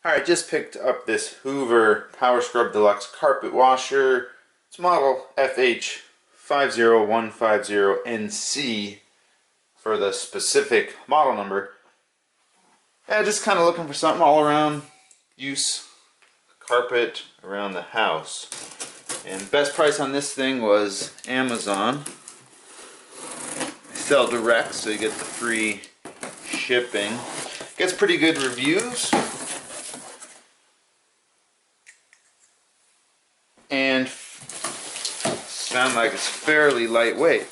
Alright, just picked up this Hoover Power Scrub Deluxe carpet washer. It's model FH50150NC for the specific model number. Yeah, just kind of looking for something all around use carpet around the house. And best price on this thing was Amazon. They sell direct, so you get the free shipping. Gets pretty good reviews. And sound like it's fairly lightweight.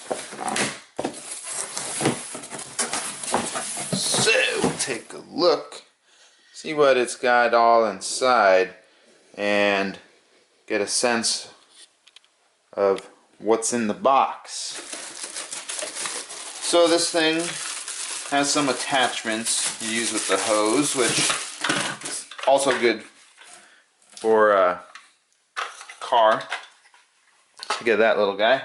So we'll take a look, see what it's got all inside, and get a sense of what's in the box. So this thing has some attachments you use with the hose, which is also good for car. So you get that little guy.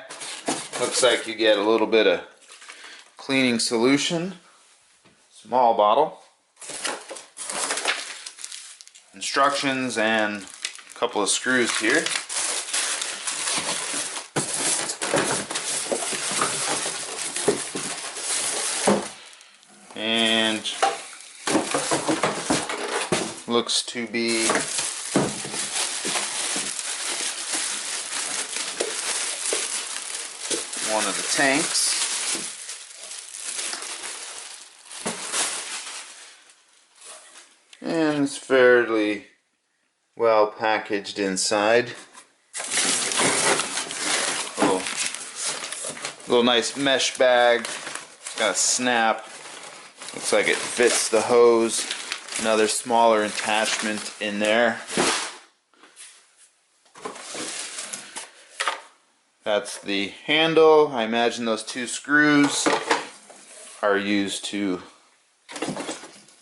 Looks like you get a little bit of cleaning solution. Small bottle. Instructions and a couple of screws here. And looks to be one of the tanks. And it's fairly well packaged inside. Little nice mesh bag. It's got a snap. Looks like it fits the hose. Another smaller attachment in there. That's the handle. I imagine those two screws are used to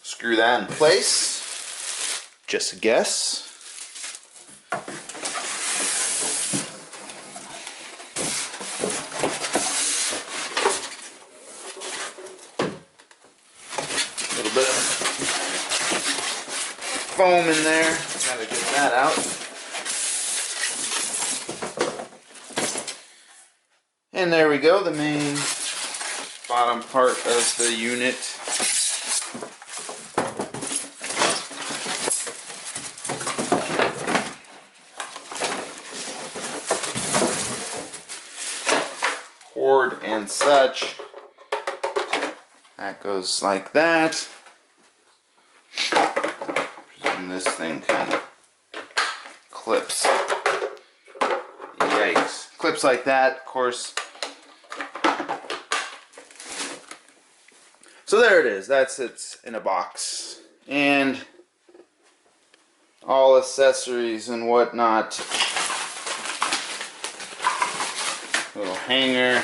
screw that in place. Just a guess. A little bit of foam in there. Gotta get that out. And there we go, the main bottom part of the unit. Cord and such. That goes like that. Presume this thing kind of clips. Yikes. Clips like that, of course. So there it is. That's it in a box. And all accessories and whatnot. Little hanger,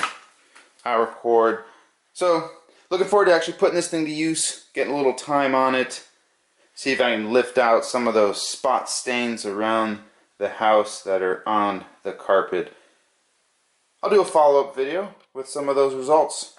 power cord. So looking forward to actually putting this thing to use, getting a little time on it. See if I can lift out some of those spot stains around the house that are on the carpet. I'll do a follow-up video with some of those results.